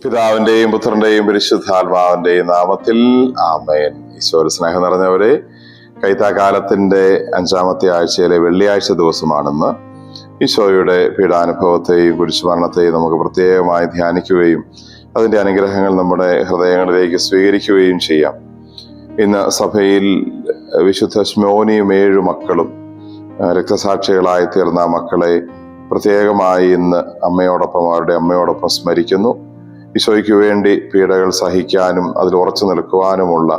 പിതാവിന്റെയും പുത്രന്റെയും പരിശുദ്ധാത്മാവിന്റെയും നാമത്തിൽ ആമേൻ. ഈശോയുടെ സ്നേഹം നിറഞ്ഞവരെ, കൈത്താകാലത്തിന്റെ 5-ാമത്തെ ആഴ്ചയിലെ വെള്ളിയാഴ്ച ദിവസമാണെന്ന്. ഈശോയുടെ പീഡാനുഭവത്തെയും കുരിശുമരണത്തെയും നമുക്ക് പ്രത്യേകമായി ധ്യാനിക്കുകയും അതിന്റെ അനുഗ്രഹങ്ങൾ നമ്മുടെ ഹൃദയങ്ങളിലേക്ക് സ്വീകരിക്കുകയും ചെയ്യാം. ഇന്ന് സഭയിൽ വിശുദ്ധ ശ്മോനിയും 7 മക്കളും രക്തസാക്ഷികളായി തീർന്ന മക്കളെ പ്രത്യേകമായി ഇന്ന് അവരുടെ അമ്മയോടൊപ്പം സ്മരിക്കുന്നു. ഈശോയ്ക്ക് വേണ്ടി പീഡകൾ സഹിക്കാനും അതിൽ ഉറച്ചു നിൽക്കുവാനുമുള്ള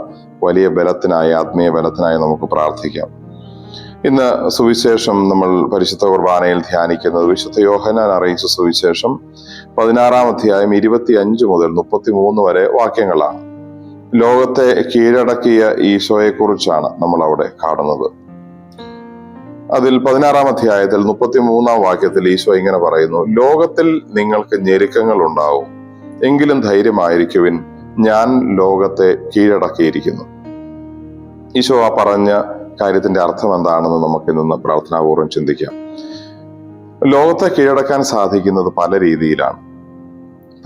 വലിയ ബലത്തിനായി, ആത്മീയ ബലത്തിനായി നമുക്ക് പ്രാർത്ഥിക്കാം. ഇന്ന് സുവിശേഷം നമ്മൾ പരിശുദ്ധ കുർബാനയിൽ ധ്യാനിക്കുന്നത് വിശുദ്ധ യോഹന്നാൻ അറിയിച്ച സുവിശേഷം 16-ാം അധ്യായം 25 മുതൽ 33 വരെ വാക്യങ്ങളാണ്. ലോകത്തെ കീഴടക്കിയ ഈശോയെ കുറിച്ചാണ് നമ്മൾ അവിടെ കാണുന്നത്. അതിൽ 16-ാം അധ്യായത്തിൽ 33-ാം വാക്യത്തിൽ ഈശോ ഇങ്ങനെ പറയുന്നു: ലോകത്തിൽ നിങ്ങൾക്ക് ഞെരുക്കങ്ങൾ ഉണ്ടാവും, എങ്കിലും ധൈര്യമായിരിക്കുവിൻ, ഞാൻ ലോകത്തെ കീഴടക്കിയിരിക്കുന്നു. ഈശോ ആ പറഞ്ഞ കാര്യത്തിന്റെ അർത്ഥം എന്താണെന്ന് നമുക്ക് ഇന്ന് പ്രാർത്ഥനാപൂർവ്വം ചിന്തിക്കാം. ലോകത്തെ കീഴടക്കാൻ സാധിക്കുന്നത് പല രീതിയിലാണ്.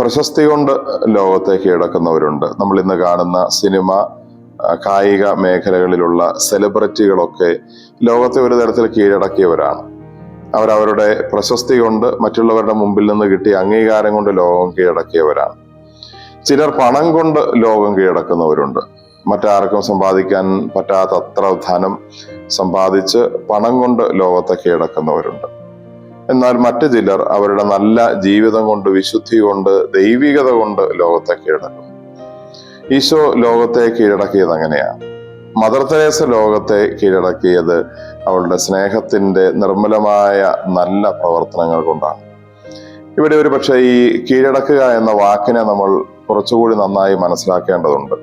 പ്രശസ്തി കൊണ്ട് ലോകത്തെ കീഴടക്കുന്നവരുണ്ട്. നമ്മൾ ഇന്ന് കാണുന്ന സിനിമ, കായിക മേഖലകളിലുള്ള സെലിബ്രിറ്റികളൊക്കെ ലോകത്തെ ഒരു തരത്തിൽ കീഴടക്കിയവരാണ്. അവരവരുടെ പ്രശസ്തി കൊണ്ട്, മറ്റുള്ളവരുടെ മുമ്പിൽ നിന്ന് കിട്ടിയ അംഗീകാരം കൊണ്ട് ലോകം കീഴടക്കിയവരാണ്. ചിലർ പണം കൊണ്ട് ലോകം കീഴടക്കുന്നവരുണ്ട്. മറ്റാർക്കും സമ്പാദിക്കാൻ പറ്റാത്തത്ര ധനം സമ്പാദിച്ച് പണം കൊണ്ട് ലോകത്തെ കീഴടക്കുന്നവരുണ്ട്. എന്നാൽ മറ്റു ചിലർ അവരുടെ നല്ല ജീവിതം കൊണ്ട്, വിശുദ്ധി കൊണ്ട്, ദൈവികത കൊണ്ട് ലോകത്തെ കീഴടക്കും. ഈശോ ലോകത്തെ കീഴടക്കിയത് അങ്ങനെയാണ്. മദർ തെരേസ ലോകത്തെ കീഴടക്കിയത് അവളുടെ സ്നേഹത്തിന്റെ നിർമ്മലമായ നല്ല പ്രവർത്തനങ്ങൾ കൊണ്ടാണ്. ഇവിടെ ഒരു പക്ഷേ ഈ കീഴടക്കുക എന്ന വാക്കിനെ നമ്മൾ കുറച്ചുകൂടി നന്നായി മനസ്സിലാക്കേണ്ടതുണ്ട്.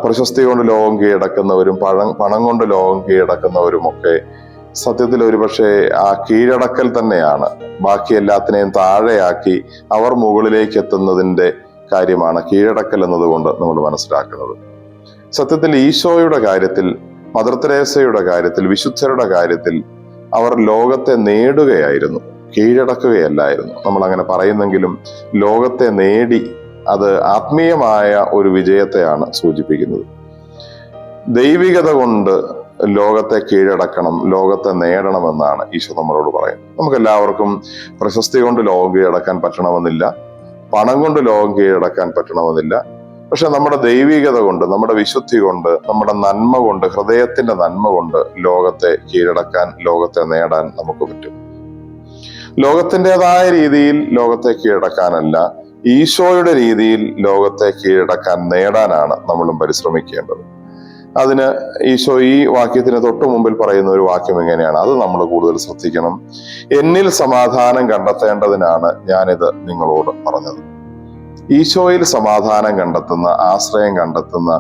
പ്രശസ്തി കൊണ്ട് ലോകം കീഴടക്കുന്നവരും പണം കൊണ്ട് ലോകം കീഴടക്കുന്നവരും ഒക്കെ സത്യത്തിൽ ഒരു പക്ഷേ ആ കീഴടക്കൽ തന്നെയാണ്. ബാക്കി എല്ലാത്തിനെയും താഴെയാക്കി അവർ മുകളിലേക്ക് എത്തുന്നതിന്റെ കാര്യമാണ് കീഴടക്കൽ എന്നതുകൊണ്ട് നമ്മൾ മനസ്സിലാക്കുന്നത്. സത്യത്തിൽ ഈശോയുടെ കാര്യത്തിൽ, മദർ തെരേസയുടെ കാര്യത്തിൽ, വിശുദ്ധരുടെ കാര്യത്തിൽ അവർ ലോകത്തെ നേടുകയായിരുന്നു, കീഴടക്കുകയല്ലായിരുന്നു. നമ്മൾ അങ്ങനെ പറയുന്നെങ്കിലും ലോകത്തെ നേടി, അത് ആത്മീയമായ ഒരു വിജയത്തെയാണ് സൂചിപ്പിക്കുന്നത്. ദൈവികത കൊണ്ട് ലോകത്തെ കീഴടക്കണം, ലോകത്തെ നേടണമെന്നാണ് ഈശോ നമ്മളോട് പറയുന്നത്. നമുക്കെല്ലാവർക്കും പ്രശസ്തി കൊണ്ട് ലോകം കീഴടക്കാൻ പറ്റണമെന്നില്ല, പണം കൊണ്ട് ലോകം കീഴടക്കാൻ പറ്റണമെന്നില്ല. പക്ഷെ നമ്മുടെ ദൈവികത കൊണ്ട്, നമ്മുടെ വിശുദ്ധി കൊണ്ട്, നമ്മുടെ നന്മ കൊണ്ട്, ഹൃദയത്തിന്റെ നന്മ കൊണ്ട് ലോകത്തെ കീഴടക്കാൻ, ലോകത്തെ നേടാൻ നമുക്ക് പറ്റും. ലോകത്തിൻ്റെതായ രീതിയിൽ ലോകത്തെ കീഴടക്കാനല്ല, ഈശോയുടെ രീതിയിൽ ലോകത്തെ കീഴടക്കാൻ, നേടാനാണ് നമ്മളും പരിശ്രമിക്കേണ്ടത്. അതിന് ഈശോ ഈ വാക്യത്തിന് തൊട്ടു മുമ്പിൽ പറയുന്ന ഒരു വാക്യം ഇങ്ങനെയാണ്. അത് നമ്മൾ കൂടുതൽ ശ്രദ്ധിക്കണം. എന്നിൽ സമാധാനം കണ്ടെത്തേണ്ടതിനാണ് ഞാനിത് നിങ്ങളോട് പറഞ്ഞത്. ഈശോയിൽ സമാധാനം കണ്ടെത്തുന്ന, ആശ്രയം കണ്ടെത്തുന്ന,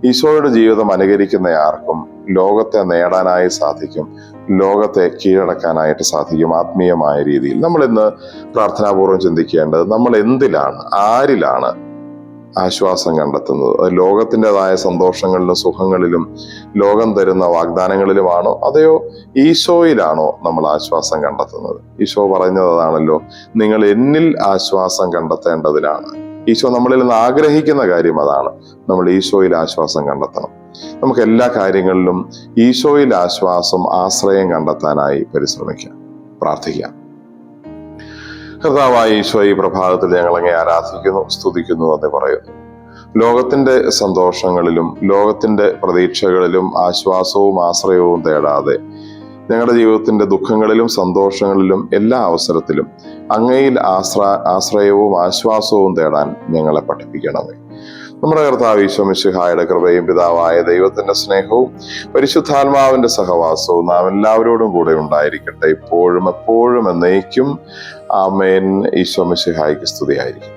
ഈശോയുടെ ജീവിതം അനുകരിക്കുന്ന ആർക്കും ലോകത്തെ നേടാനായി സാധിക്കും, ലോകത്തെ കീഴടക്കാനായിട്ട് സാധിക്കും ആത്മീയമായ രീതിയിൽ. നമ്മൾ ഇന്ന് പ്രാർത്ഥനാപൂർവ്വം ചിന്തിക്കേണ്ടത്, നമ്മൾ എന്തിലാണ്, ആരിലാണ് ആശ്വാസം കണ്ടെത്തുന്നത്? അത് ലോകത്തിൻ്റെതായ സന്തോഷങ്ങളിലും സുഖങ്ങളിലും ലോകം തരുന്ന വാഗ്ദാനങ്ങളിലുമാണോ, അതെയോ ഈശോയിലാണോ നമ്മൾ ആശ്വാസം കണ്ടെത്തുന്നത്? ഈശോ പറഞ്ഞതാണല്ലോ, നിങ്ങൾ എന്നിൽ ആശ്വാസം കണ്ടെത്തേണ്ടതിനാണ്. ഈശോ നമ്മളിൽ നിന്ന് ആഗ്രഹിക്കുന്ന കാര്യം അതാണ്. നമ്മൾ ഈശോയിൽ ആശ്വാസം കണ്ടെത്തണം. നമുക്ക് എല്ലാ കാര്യങ്ങളിലും ഈശോയിൽ ആശ്വാസം, ആശ്രയം കണ്ടെത്താനായി പരിശ്രമിക്കാം, പ്രാർത്ഥിക്കാം. കർത്താവായ ഈശോ, ഈ പ്രഭാതത്തിൽ ഞങ്ങൾ അങ്ങേ ആരാധിക്കുന്നു, സ്തുതിക്കുന്നു എന്ന് പറയുന്നു. ലോകത്തിന്റെ സന്തോഷങ്ങളിലും ലോകത്തിന്റെ പ്രതീക്ഷകളിലും ആശ്വാസവും ആശ്രയവും തേടാതെ ഞങ്ങളുടെ ജീവിതത്തിന്റെ ദുഃഖങ്ങളിലും സന്തോഷങ്ങളിലും എല്ലാ അവസരത്തിലും അങ്ങയിൽ ആശ്രയവും ആശ്വാസവും തേടാൻ ഞങ്ങളെ പഠിപ്പിക്കണമേ. നമ്മുടെ കർത്താവ് ഈശോ മിശിഹായുടെ കൃപയും പിതാവായ ദൈവത്തിന്റെ സ്നേഹവും പരിശുദ്ധാത്മാവിന്റെ സഹവാസവും നാം എല്ലാവരോടും കൂടെ ഉണ്ടായിരിക്കട്ടെ, ഇപ്പോഴും എപ്പോഴും എന്നേക്കും. ആമേൻ. ഈശോ മിശിഹായ്ക്ക് സ്തുതിയായിരിക്കും.